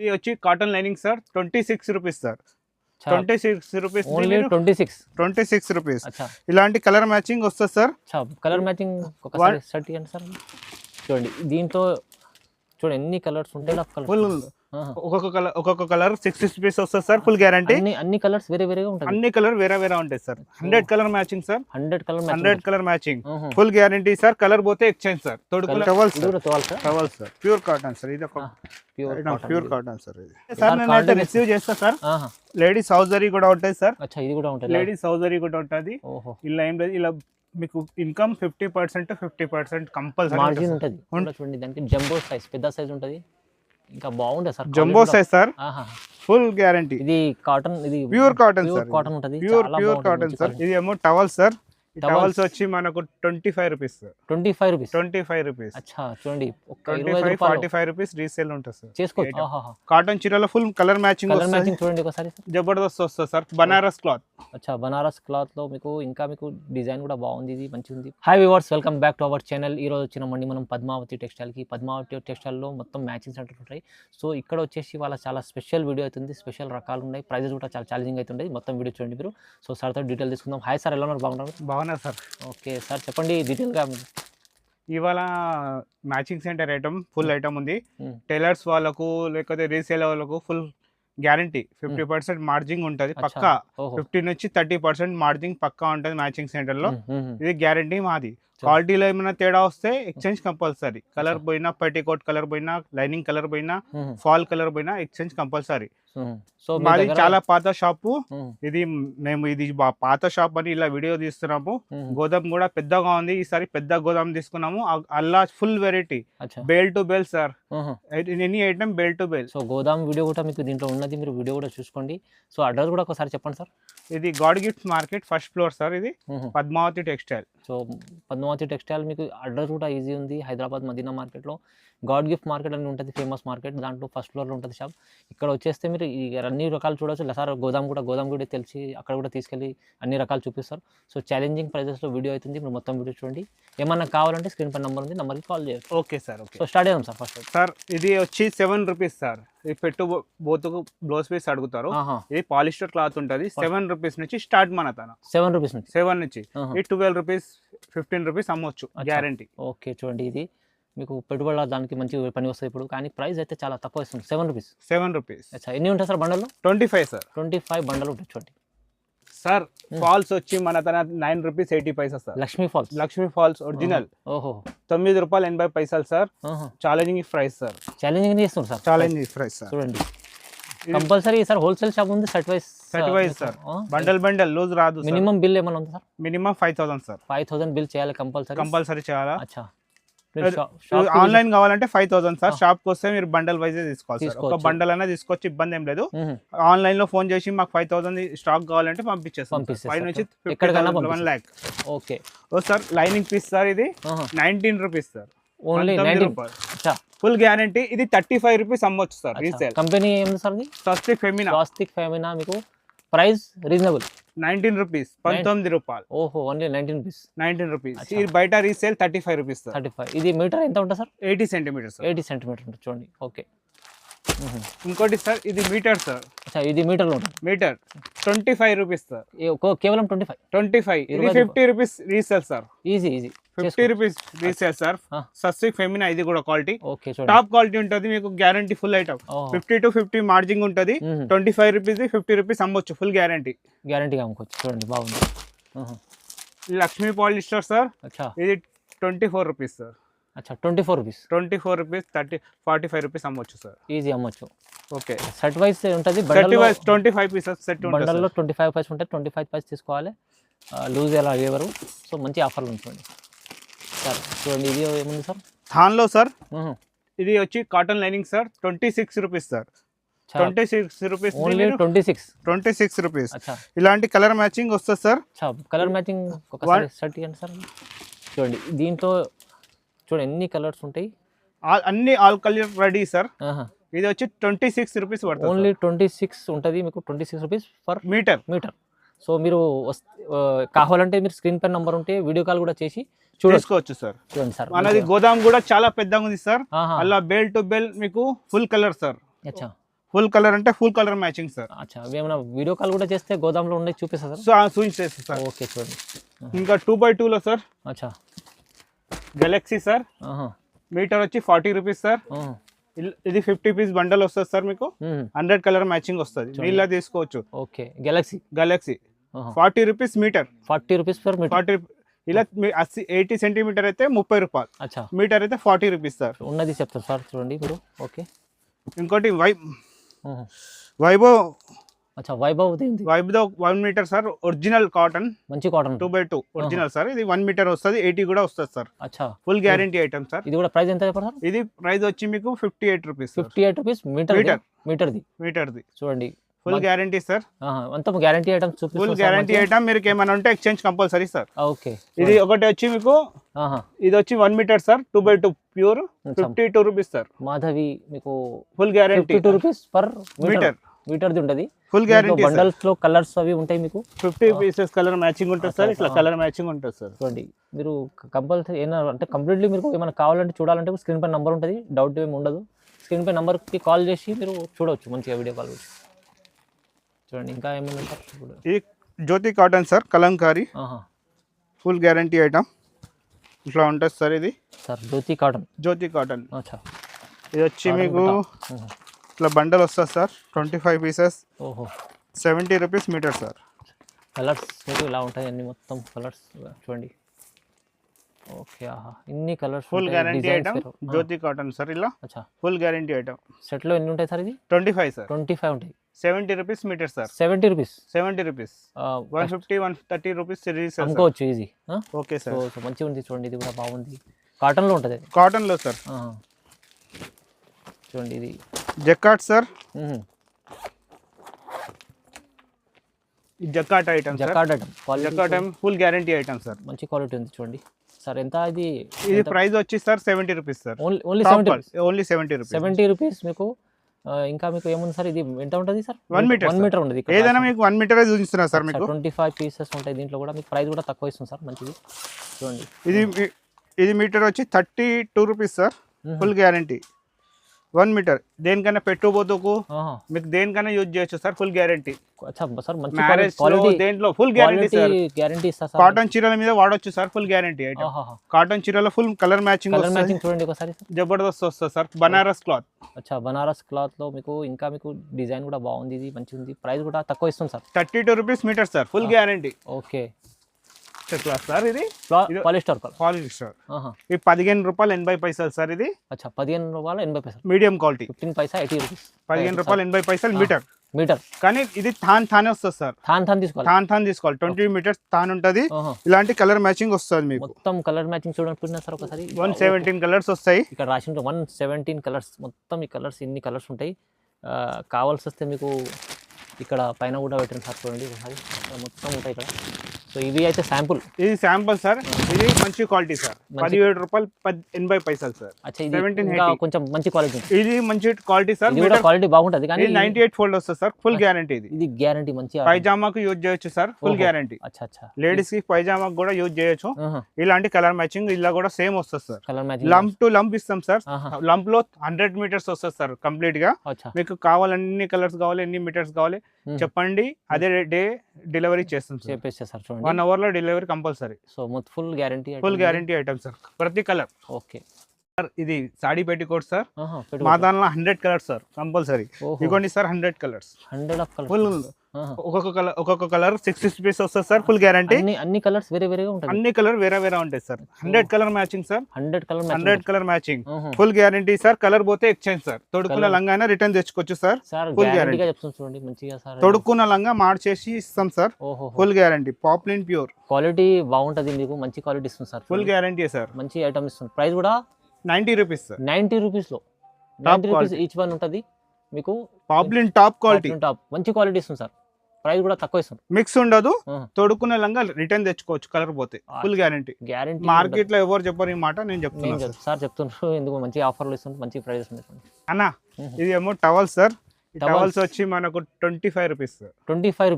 ఇది వచ్చి cotton lining sir 26 rupees sir. अच्छा 26 రూపీస్ ఓన్లీ 26. 26 రూపీస్. अच्छा ఇలాంటి కలర్ మ్యాచింగ్ వస్తుంది సార్. अच्छा కలర్ మ్యాచింగ్ ఒకసారి సెట్ చేయండి సార్. చూడండి దీంట్లో చూడండి ఎన్ని కలర్స్ ఉంటాయి. ఫుల్ ఒక్కొక్క కలర్ 6 రూపీస్ వస్తుంది సార్. Full guarantee. అన్ని కలర్స్ వేరే వేరేగా ఉంటాయి. అన్ని కలర్ వేరే వేరే ఉంటాయి sir. 100 colour matching sir. 100 colour matching full guarantee sir. Colour పోతే ఎక్స్చేంజ్ సార్. తొడుగులు towels sir. Pure cotton sir. ఇది ఒక ప్యూర్ కాటన్ సార్. ఇది సార్ నేనైతే రిసీవ్ చేస్తా సార్. లేడీస్ హౌజరీ కూడా ఉంటుంది సార్. అచ్చా ఇది కూడా ఉంటుంది. లేడీస్ హౌజరీ కూడా ఉంటుంది. ఇలా ఏం లేదు, ఇలా మీకు ఇన్కమ్ 50% 50% కంపల్సరీ మార్జిన్ ఉంటుంది. చూడండి దానికి జంబో సైజ్, పెద్ద సైజ్ ఉంటుంది. ఇంకా బాగుంటుంది sir. Jumbo size sir. Full guarantee. ఇది కాటన్, ఇది ప్యూర్ కాటన్ సార్. కాటన్ ఉంటుంది. Pure cotton sir. ఇది ఏమో టవల్ సార్. టవల్స్ వచ్చి మనకు 25 రూపీస్ సార్. 25 రూపీస్. అచ్చా చూడండి 45 రూపీస్ రీసేల్ ఉంటుంది సార్. చేసుకోవచ్చు. కాటన్ చీరలో ఫుల్ కలర్ మ్యాచింగ్ చూడండి ఒకసారి. జబర్దస్త్ వస్తుంది సార్. బనారస్ క్లాత్. అచ్చా బనారస్ క్లాత్ లో మీకు ఇంకా మీకు డిజైన్ కూడా బాగుంది. ఇది మంచిగా ఉంది. Hi viewers, welcome back to our channel. ఈ రోజు వచ్చినామండి మనం పద్మావతి టెక్స్టైల్ కి. పద్మావతి టెక్స్టైల్ లో మొత్తం మ్యాచింగ్ సెంటర్ ఉంటాయి. సో ఇక్కడ వచ్చేసి వాళ్ళ చాలా స్పెషల్ వీడియో అవుతుంది. స్పెషల్ రకాలు ఉన్నాయి. ప్రైజెస్ కూడా చాలా ఛాలెంజింగ్ అవుతుంది. మొత్తం వీడియో చూడండి మీరు. సో సార్తో డీటెయిల్ తీసుకుందాం. హాయ్ సార్, ఎలా ఉన్నారు? బాగున్నారు సార్. ఓకే సార్, చెప్పండి డీటెయిల్గా. ఇవాళ matching centre item full item ఉంది. టైలర్స్ వాళ్ళకు లేకపోతే రీసేల్ వాళ్ళకు ఫుల్ గ్యారంటీ. 50% మార్జిన్ ఉంటుంది పక్కా. 50 నుంచి 30% మార్జిన్ పక్కా ఉంటుంది మ్యాచింగ్ సెంటర్ లో. ఇది గ్యారంటీ మాది. క్వాలిటీలో ఏమైనా తేడా వస్తే ఎక్స్చేంజ్ కంపల్సరీ. కలర్ పోయినా, పట్టికోట్ కలర్ పోయినా, లైనింగ్ కలర్ పోయినా, ఫాల్ కలర్ పోయినా ఎక్స్చేంజ్ కంపల్సరీ. సో మాది చాలా పాత షాపు. ఇది మేము ఇది పాత షాప్ అని ఇలా వీడియో తీస్తున్నాము. గోదాం కూడా పెద్దగా ఉంది. ఈసారి పెద్ద గోదాం తీసుకున్నాము. అల్లా full variety bale to bale sir. Any item bale to bale. So గోదాం వీడియో కూడా మీకు దీంట్లో ఉన్నది, మీరు వీడియో కూడా చూసుకోండి. సో అడ్రస్ కూడా ఒకసారి చెప్పండి సార్. ఇది God gifts market first floor sir. ఇది Padmavathi textile. So Padmavathi textile మీకు అడ్రస్ కూడా ఈజీ ఉంది. హైదరాబాద్ మదీనా మార్కెట్లో గాడ్ గిఫ్ట్ మార్కెట్ అని ఉంటుంది, ఫేమస్ మార్కెట్. దాంట్లో ఫస్ట్ ఫ్లోర్లో ఉంటుంది షాప్. ఇక్కడ వచ్చేస్తే మీరు అన్ని రకాలు చూడవచ్చు. సార్ గోదాం కూడా తెలిసి అక్కడ కూడా తీసుకెళ్ళి అన్ని రకాలు చూపిస్తారు. సో ఛాలెంజింగ్ ప్రైజెస్లో వీడియో అవుతుంది. మీరు మొత్తం వీడియో చూడండి. ఏమన్నా కావాలంటే స్క్రీన్ పై నెంబర్ ఉంది, నెంబర్కి కాల్ చేయొచ్చు. Okay sir. Okay. So start చేద్దాం సార్. ఫస్ట్ సార్ ఇది వచ్చి 7 రూపీస్ సార్. ఇది బోతుకు బ్లౌజ్ పీస్ అడుగుతారు. ఇది పాలిస్టర్ క్లాత్ ఉంటుంది. 7 రూపీస్ నుంచి స్టార్ట్ మన తన. 7 రూపీస్ నుంచి. 7 నుంచి ఇది 12 రూపీస్ 15 రూపీస్ అమ్మొచ్చు గ్యారంటీ. ఓకే చూడండి, ఇది మీకు పెట్టుబడి దానికి మంచి పని వస్తుంది ఇప్పుడు. కానీ ప్రైస్ అయితే చాలా తక్కువ ఇస్తుంది. 7 రూపీస్. 7 రూపీస్. అచ్చా ఎన్ని ఉంటాయి సార్ బండల్లో? 25 సార్. 25 బండలు ఉంటాయి. చూడండి సార్. ఫాల్స్ వచ్చి మన తన 9 రూపీస్ 80 పైసా సార్. Lakshmi falls original. ఓహో 9 రూపాయలు 80 పైసలు sir. Challenging price sir. Challenging చేస్తున్నారు సార్. Challenging price sir. చూడండి కంపల్సరీ సార్. హోల్సేల్ షాప్ ఉంది. Certified sir. బండల్ లూజ్ రాదు. మినిమం బిల్ ఏమైనా ఉంది సార్? Minimum 5000 sir. 5000 బిల్ చేయాలి కంపల్సరీ చేయాలా? అచ్చా ఆన్లైన్ కావాలంటే 5000 సార్. షాప్ కి వస్తే మీరు బండల్ వైజ్ తీసుకోవాలి సార్. ఒక బండల్ అయినా తీసుకోవచ్చు, ఇబ్బంది ఏం లేదు. ఆన్లైన్ లో ఫోన్ చేసి మాకు 5000 స్టాక్ కావాలంటే పంపించేస్తాం. 5 నుంచి 1 lakh. ఓకే. ఓ సార్ లైనింగ్ పీస్ సార్. ఇది 19 rupees sir. Only 19. Full guarantee. ఇది 35 రూపీస్ అమ్మొచ్చు సార్. రీసేల్. కంపెనీ ఏమి సార్? స్వస్తిక్ ఫెమినా. మీకు ప్రైస్ రీజనబుల్. 19 రూపీస్. 19 రూపాయలు. ఓహో ఓన్లీ 19 రూపీస్. ఇది బయట రీసేల్ 35 రూపీస్ సార్. 35. ఇది మీటర్ ఎంత ఉంటుంది సార్? 80 సెంటీమీటర్స్. 80 సెంటీమీటర్ ఉంటుంది. చూడండి. ఓకే. ఇంకోటి సార్ ఇది మీటర్ సార్. ఇది మీటర్ ఉంటుంది. Metre 25 rupees sir. కేవలం 25. ఇది 50 rupees resale sir. Easy 50 rupees resale sir. Swastik Femina. ఇది కూడా క్వాలిటీ ఓకే. టాప్ క్వాలిటీ ఉంటుంది. మీకు guarantee full item. 50 to 50 margin ఉంటుంది. 25 రూపీస్ 50 రూపీస్ అమ్మొచ్చు. ఫుల్ గ్యారంటీ అమ్ముకోవచ్చు. చూడండి బాగుంది. Lakshmi polyester sir. ఇది 24 రూపీస్ సార్. అచ్చా 24 రూపీస్. 45 రూపీస్ అమ్మొచ్చు సార్. ఈజీ అమ్మొచ్చు. ఓకే. సెట్ వైస్ ఉంటుంది. 25 పీసెస్ సెట్ ఉంటుంది. బండల్లో 25 పైస్ ఉంటాయి. 25 పైస్ తీసుకోవాలి. లూజ్ ఎలా ఎవరు. సో మంచి ఆఫర్లు ఉంటుంది సార్. చూడండి ఇది ఏముంది సార్ దానిలో సార్. ఇది వచ్చి cotton lining sir. 26 rupees sir. 26 rupees. Only 26 rupees. ఇలాంటి కలర్ మ్యాచింగ్ వస్తుంది సార్. కలర్ మ్యాచింగ్ ఒకసారి సెట్ చేయండి సార్. చూడండి దీంట్లో చూడండి ఎన్ని కలర్స్ ఉంటాయి. అన్ని ఆల్ కలర్ రెడీ సార్. ఇది వచ్చి 26 రూపీస్ పడుతుంది. ఓన్లీ 26 ఉంటుంది మీకు. 26 రూపీస్ పర్ మీటర్. సో మీరు కావాలంటే మీరు స్క్రీన్ పై నంబర్ ఉంటే వీడియో కాల్ కూడా చేసి చూసుకోవచ్చు సార్. చూడండి సార్. మనది గోదాం కూడా చాలా పెద్దగా ఉంది సార్. అలా బెల్ టు బెల్ మీకు full colour sir. Full colour అంటే ఫుల్ కలర్ మ్యాచింగ్ సార్. అచ్చా ఏమైనా వీడియో కాల్ కూడా చేస్తే గోదాంలో ఉండే చూపిస్తా సార్. సో చూపించేసి సార్. ఓకే చూడండి. ఇంకా 2x2 లో సార్ అచ్చా గెలాక్సీ సార్. మీటర్ వచ్చి 40 రూపీస్ సార్. ఇది 50 పీస్ బండల్ వస్తుంది సార్. మీకు 100 కలర్ మ్యాచింగ్ వస్తుంది. మీలా తీసుకోవచ్చు. Okay galaxy 40 rupees meter. 40 rupees per meter. 40 ఇలా 80 సెంటీమీటర్ అయితే 30 రూపాయలు. అచ్చా మీటర్ అయితే 40 రూపీస్ సార్. ఉన్నది చెప్తారు సార్ చూడండి మీరు. ఓకే ఇంకోటి వైభవ్. అచ్చా Vaibhav 1 meter sir. Original cotton, మంచి కాటన్ 2x2 ఒరిజినల్ సార్. ఇది 1 మీటర్ వస్తుంది. 80 కూడా వస్తుంది సార్. అచ్చా ఫుల్ గ్యారంటీ ఐటమ్ సార్. ఇది కూడా ప్రైస్ ఎంత చెప్పారు సార్? ఇది ప్రైస్ వచ్చి మీకు 58 రూపీస్. 58 రూపీస్ మీటర్ది చూడండి. Full guarantee sir. అంతా గ్యారంటీ ఐటమ్ చూపిస్తారు. Full guarantee item. మీరు ఏమైనా ఉంటే ఎక్స్చేంజ్ కంపల్సరీ సార్. ఓకే ఇది ఒకటి వచ్చి మీకు ఇది వచ్చి 1 meter sir. 2x2 pure 52 rupees sir. Madhavi మీకు ఫుల్ గ్యారంటీ 52 రూపీస్ పర్ మీటర్ది ఉంటుంది. Full guarantee. బండల్స్ లో కలర్స్ అవి ఉంటాయి మీకు. 50 పీసెస్ కలర్ మ్యాచింగ్ ఉంటుంది సార్. ఇట్లా కలర్ మ్యాచింగ్ ఉంటుంది సార్. చూడండి మీరు కంపల్సరీ ఏమైనా అంటే కంప్లీట్లీ మీకు ఏమైనా కావాలంటే చూడాలంటే స్క్రీన్ పై నెంబర్ ఉంటుంది. డౌట్ ఏమి ఉండదు. స్క్రీన్ పై నెంబర్కి కాల్ చేసి మీరు చూడవచ్చు మంచిగా వీడియో కాల్ వచ్చి. చూడండి ఇంకా ఏమైనా సార్. ఇది Jyothi cotton sir. Kalamkari full guarantee item. ఇట్లా ఉంటుంది సార్. ఇది సార్ జ్యోతి కాటన్. అచ్చా ఇది వచ్చి మీకు ఇట్లా బండల్ వస్తుంది sir. 25 pieces. 70 rupees meter sir. Colours మీకు ఇలా ఉంటాయి అన్ని మొత్తం కలర్స్ చూడండి. ఓకే ఇన్ని colours. Full guarantee item Jyothi cotton sir. ఇలా అచ్చా ఫుల్ గ్యారంటీ ఐటమ్. సెట్లో ఎన్ని ఉంటాయి సార్? ఇది 25 సార్. 25 ఉంటాయి. 70 rupees meter sir. 70 rupees. 150 130 rupees సిరీస్ అమ్ముకోవచ్చు ఈజీ. Okay sir. సో మంచిగా ఉంది చూడండి. ఇది కూడా బాగుంది. కాటన్లో ఉంటుంది. కాటన్లో సార్. చూడండి ఇది jacquard sir. Jacquard item. Full guarantee item sir. మంచి క్వాలిటీ ఉంది చూడండి సార్. ఎంత ఇది ప్రైస్ వచ్చి sir 70 rupees sir. Only 70 rupees. 70 rupees మీకు. ఇంకా మీకు ఏముంది సార్? ఇది ఎంత ఉంటుంది సార్? 1 మీటర్ ఉంటుంది. ఏదైనా మీకు 1 మీటర్ చూపిస్తున్నా సార్. మీకు 25 పీసెస్ ఉంటాయి దీంట్లో కూడా. మీకు ప్రైస్ కూడా తక్కువ ఇస్తుంది సార్. మంచిది చూడండి. ఇది మీటర్ వచ్చి 32 rupees sir. Full guarantee 1 meter. దేనికైనా పెట్టుబోతుకు మీకు దేనికైనా యూజ్ చేయొచ్చు సార్. Full guarantee. సార్ మంచి క్వాలిటీ. దేంట్లో ఫుల్ గ్యారంటీ సార్. గ్యారంటీ ఇస్తా సార్. కాటన్ చీరల మీద వాడొచ్చు sir. Full guarantee item. Cotton చీరల ఫుల్ కలర్ మ్యాచింగ్ చూడండి ఒకసారి. జబర్దస్త్ వస్తుంది సార్. బనారస్ క్లాత్. అచ్చా బనారస్ క్లాత్ లో మీకు ఇంకా మీకు డిజైన్ కూడా బాగుంది. ఇది మంచిగా ఉంది. ప్రైస్ కూడా తక్కువ ఇస్తుంది sir. 32 rupees meter sir. Full guarantee. Okay sir. ఇది పాలిస్టర్. ఇది 15 రూపాయలు 80 పైసలు సార్. ఇది అచ్చా 15 రూపాయలు 80 పైసలు. Medium quality. 15 పైసా 80 రూపీస్. 15 రూపాయలు 80 పైసలు మీటర్. కానీ ఇది థాన్ వస్తుంది సార్. థాన్ తీసుకోవాలి. 20 మీటర్స్ థాన్ ఉంటుంది. ఇలాంటి కలర్ మ్యాచింగ్ వస్తుంది మీకు. మొత్తం కలర్ మ్యాచింగ్ చూడండి సార్ ఒకసారి. 117 కలర్స్ వస్తాయి. ఇక్కడ రాసిన 117 కలర్స్. మొత్తం ఈ కలర్స్ ఇన్ని కలర్స్ ఉంటాయి. కావాల్సి వస్తే మీకు ఇక్కడ పైన కూడా పెట్టండి సార్. చూడండి ఒకసారి మొత్తం ఉంటాయి ఇక్కడ. సో ఇవి అయితే శాంపుల్. ఇది శాంపుల్ సార్. ఇది మంచి క్వాలిటీ సార్. 17 రూపాయలు 80 పైసలు సార్. కొంచెం మంచి క్వాలిటీ. ఇది మంచి క్వాలిటీ సార్. క్వాలిటీ బాగుంటుంది. కానీ 98 ఫోల్డ్ వస్తుంది సార్. Full guarantee. ఇది గ్యారంటీ మంచి. పైజామాకు యూజ్ చేయొచ్చు సార్. Full guarantee. లేడీస్ కి పైజామాకు కూడా యూజ్ చేయొచ్చు. ఇలాంటి కలర్ మ్యాచింగ్ ఇలా కూడా సేమ్ వస్తుంది sir. Colour matching. Lump to lump ఇస్తాం సార్. లంప్ లో 100 మీటర్స్ వస్తుంది సార్ కంప్లీట్ గా. మీకు కావాలన్ని కలర్స్ కావాలి, ఎన్ని మీటర్స్ కావాలి చెప్పండి. అదే డే డెలివరీ చేస్తాం సార్. 1 అవర్ లో delivery compulsory. So full guarantee item sir. ప్రతి కలర్. Okay sir. ఇది సాడీ పెట్టికోట్ సార్. మా దానిలో 100 కలర్స్ సార్ కంపల్సరీ. ఇవ్వండి సార్ 100 కలర్స్. ఫుల్ ఒక్కొక్క కలర్ 60 పీస్ వస్తుంది సార్. Full guarantee. అన్ని కలర్స్ వేరేగా ఉంటాయి. అన్ని కలర్ వేరే ఉంటాయి sir. 100 colour matching sir. 100 colour matching. Full guarantee sir. Colour పోతే ఎక్స్చేంజ్ సార్. తొడుక్కున్న లంగా అయినా రిటర్న్ తెచ్చుకోవచ్చు సార్. Full guarantee. తొడుక్కున్న లంగా మార్చేసి ఇస్తాం sir. Full guarantee. Poplin pure. Quality బాగుంటది. మీకు మంచి క్వాలిటీ ఇస్తుంది సార్. Full guarantee sir. మంచి ఐటమ్ ఇస్తుంది. ప్రైస్ కూడా 90 రూపీస్ సార్. 90 రూపీస్ లో 90 రూపీస్ ఈచ్ వన్ ఉంటుంది మీకు. Poplin top quality. మంచి క్వాలిటీ ఇస్తుంది సార్. ప్రైస్ కూడా తక్కువ ఇస్తుంది. మిక్స్ ఉండదు. తొడుక్కున్న లంగా రిటర్న్ తెచ్చుకోవచ్చు కలర్ పోతే. Full guarantee. మార్కెట్ లో ఎవరు చెప్పరు ఈ మాట, నేను చెప్తున్నాను సార్. చెప్తున్నారు ఎందుకు మంచి ఆఫర్లు ఇస్తుంది. మంచి ప్రైస్ అన్న. ఇది ఏమో టవల్ సార్. టవల్స్ వచ్చి మనకు 25 రూపీస్. 25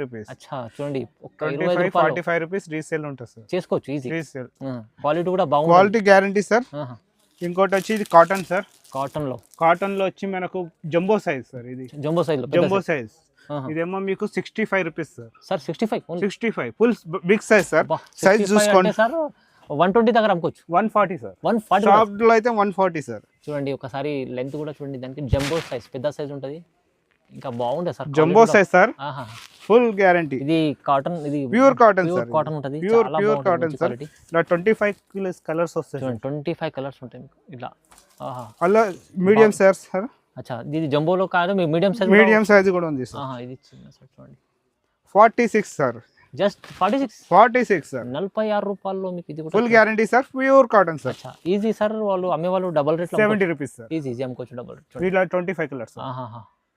రూపీస్. అచ్చా చూడండి. 45 రూపీస్ రీసేల్ ఉంటుంది సార్. చేసుకోవచ్చు ఈజీ. రీసేల్. క్వాలిటీ కూడా బాగుంది. Quality guarantee sir. ఇంకోటి వచ్చి ఇది కాటన్ సార్. కాటన్లో కాటన్ లో వచ్చి మనకు జంబో సైజ్ సార్, ఇది జంబో సైజ్లో జంబో సైజ్. ఇదేమో మీకు 65 rupees sir. Sir 65 65 full big size sir. Size చూసుకోండి సార్ 120 దగ్గర అమ్ముకోవచ్చు. 140 సార్. 140 షాప్ లో అయితే 140 సార్. చూడండి ఒకసారి లెంత్ కూడా చూడండి, దానికి జంబో సైజ్ పెద్ద సైజ్ ఉంటుంది, ఇంకా బాగుంటుంది sir. Jumbo size sir, full guarantee. ఇది కాటన్, ఇది ప్యూర్ కాటన్ సార్. కాటన్ ఉంటుంది, ప్యూర్ కాటన్ సార్. ఇలా 25 కలర్స్ వస్తాయి. చూడండి 25 కలర్స్ ఉంటాయి మీకు ఇట్లా. అలా మీడియం సైజ్ సార్. అచ్చా, ఇది జంబోలో కాదు, మీడియం సైజ్ కూడా ఉంది సార్. ఇది చిన్న సార్ చూడండి 46 సార్. Just 46 sir. 46 రూపాయల్లో మీకు ఇది కూడా full guarantee sir, pure cotton sir. Easy sir, వాళ్ళు అమ్మేవాళ్ళు double rate 70 rupees sir. Easy అమ్ముకోవచ్చు డబల్ రేట్. ఇలా 25 కలర్స్.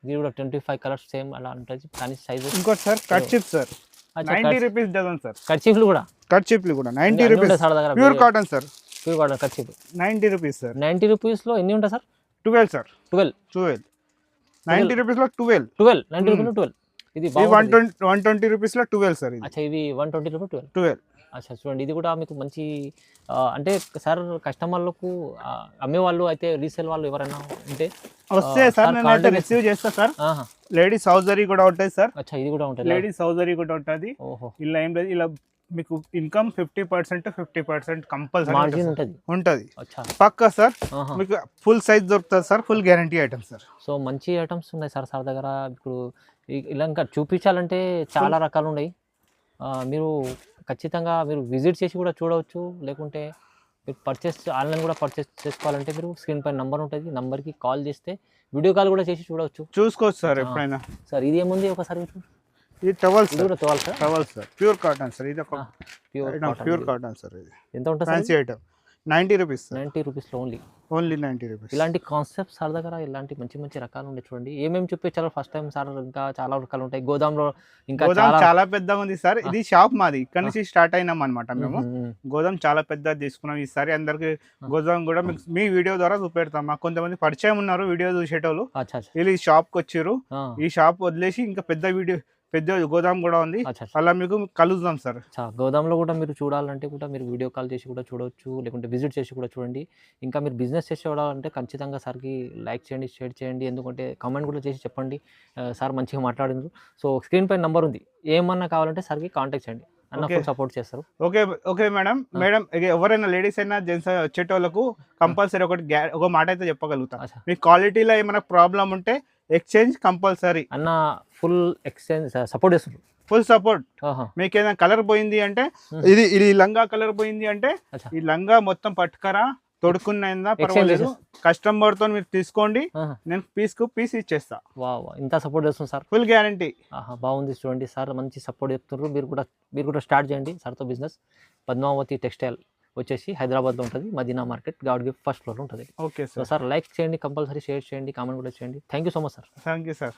ఇది కూడా 25 కలర్స్ సేమ్ అలా ఉంటుంది, కానీ సైజ్. ఇంకోటి sir kerchief sir, 90 rupees dozen sir. కర్చీఫ్లు కూడా 90 rupees. Pure cotton sir. Pure cotton kerchief 90 rupees sir. 90 రూపీస్లో ఎన్ని ఉంటాయి సార్? 12 సార్. 12 90 రూపీస్లో 12. 90 రూపీస్లో 12. ఇది 120 రూపీస్లో 12 సార్. అచ్చా, ఇది 120 రూపీస్ 12. అచ్చా చూడండి, ఇది కూడా మీకు మంచి అంటే సార్ కస్టమర్లకు అమ్మేవాళ్ళు అయితే రీసేల్ వాళ్ళు ఎవరైనా ఉంటే వస్తే సార్ నేను రిసీవ్ చేస్తా సార్. లేడీస్ హౌజరీ కూడా ఉంటుంది సార్. అచ్చా, ఇది కూడా ఉంటుంది, లేడీస్ హౌజరీ కూడా ఉంటుంది. ఇలా ఏం లేదు, ఇలా మీకు ఇన్కమ్ 50% కంపల్సరీ మార్జిన్ ఉంటుంది పక్కా సార్. మీకు ఫుల్ సైజ్ దొరుకుతుంది sir, full guarantee items sir. So మంచి ఐటమ్స్ ఉన్నాయి సార్ సార్ దగ్గర. ఇప్పుడు ఇలా ఇంకా చూపించాలంటే చాలా రకాలు ఉన్నాయి. మీరు ఖచ్చితంగా మీరు విజిట్ చేసి కూడా చూడవచ్చు, లేకుంటే మీరు ఆన్లైన్ కూడా పర్చేస్ చేసుకోవాలంటే మీరు స్క్రీన్ పైన నెంబర్ ఉంటుంది, నెంబర్కి కాల్ చేస్తే వీడియో కాల్ కూడా చేసి చూసుకోవచ్చు సార్ ఎప్పుడైనా. సార్ ఇది ఏముంది ఒకసారి? ఇది టవల్ సార్. కూడా towel sir. Towel sir, pure cotton sir. ఇది ఒక ప్యూర్ కాటన్ సార్. ఇది ఎంత ఉంటుంది? Fancy item 90 rupees. 90 రూపీస్లో ఓన్లీ 90 రూపీస్. ఇలాంటి కాన్సెప్ట్ సార్ దగ్గర ఇలాంటి మంచి మంచి రకాలు ఉంటాయి. చూడండి ఏమేమి చూపించాలో ఫస్ట్ టైం సార్. ఇంకా చాలా రకాలు ఉంటాయి. గోదాంలో ఇంకా చాలా పెద్దగా ఉంది సార్. ఇది షాప్ మాది, ఇక్కడ నుంచి స్టార్ట్ అయినాం అనమాట మేము. గోదాం చాలా పెద్దది తీసుకున్నాం ఈసారి. అందరికి గోదాం కూడా మీ వీడియో ద్వారా చూపెడతాం. మాకు కొంతమంది పరిచయం ఉన్నారు వీడియో చూసేటోళ్ళు, వీళ్ళు ఈ షాప్కి వచ్చారు. ఈ షాప్ వదిలేసి ఇంకా పెద్ద గోదాం కూడా ఉంది, అలా మీకు కలుద్దాం సార్. గోదాంలో కూడా మీరు చూడాలంటే కూడా మీరు వీడియో కాల్ చేసి కూడా చూడవచ్చు, లేకుంటే విజిట్ చేసి కూడా చూడండి. ఇంకా మీరు బిజినెస్ చేసి చూడాలంటే ఖచ్చితంగా సార్కి లైక్ చేయండి, షేర్ చేయండి, ఎందుకంటే కామెంట్ కూడా చేసి చెప్పండి సార్ మంచిగా మాట్లాడిండ్రు. సో స్క్రీన్ పైన నెంబర్ ఉంది, ఏమన్నా కావాలంటే సార్కి కాంటాక్ట్ చేయండి, అన్న సపోర్ట్ చేస్తారు. Okay madam. ఎవరైనా లేడీస్ అయినా జెంట్స్ వచ్చేటోళ్ళకు కంపల్సరీ ఒక మాట అయితే చెప్పగలుగుతాం. మీ క్వాలిటీలో ఏమైనా ప్రాబ్లం ఉంటే ఎక్స్చేంజ్ కంపల్సరీ అన్న. ఫుల్ ఎక్స్చేంజ్ సపోర్ట్ చేస్తారు, ఫుల్ సపోర్ట్. మీకు ఏదైనా కలర్ పోయింది అంటే, ఇది లంగా కలర్ పోయింది అంటే ఈ లంగా మొత్తం పట్టుకరా తొడుక్కున్నైందా పర్వాలేదు, కస్టమర్ తో మీరు తీసుకోండి, నేను పీస్ ఇచ్చేస్తా. ఇంత సపోర్ట్ చేస్తుంది సార్, ఫుల్ గ్యారంటీ. బాగుంది చూడండి సార్, మంచి సపోర్ట్ చెప్తున్నారు. మీరు కూడా స్టార్ట్ చేయండి సార్తో బిజినెస్. పద్మావతి టెక్స్టైల్ వచ్చేసి హైదరాబాద్లో ఉంటుంది, Madina market, God gift first floor ఉంటుంది. ఓకే సార్ లైక్ చేయండి, కంపల్సరీ షేర్ చేయండి, కామెంట్ కూడా చేయండి. Thank you so much sir. Thank you sir.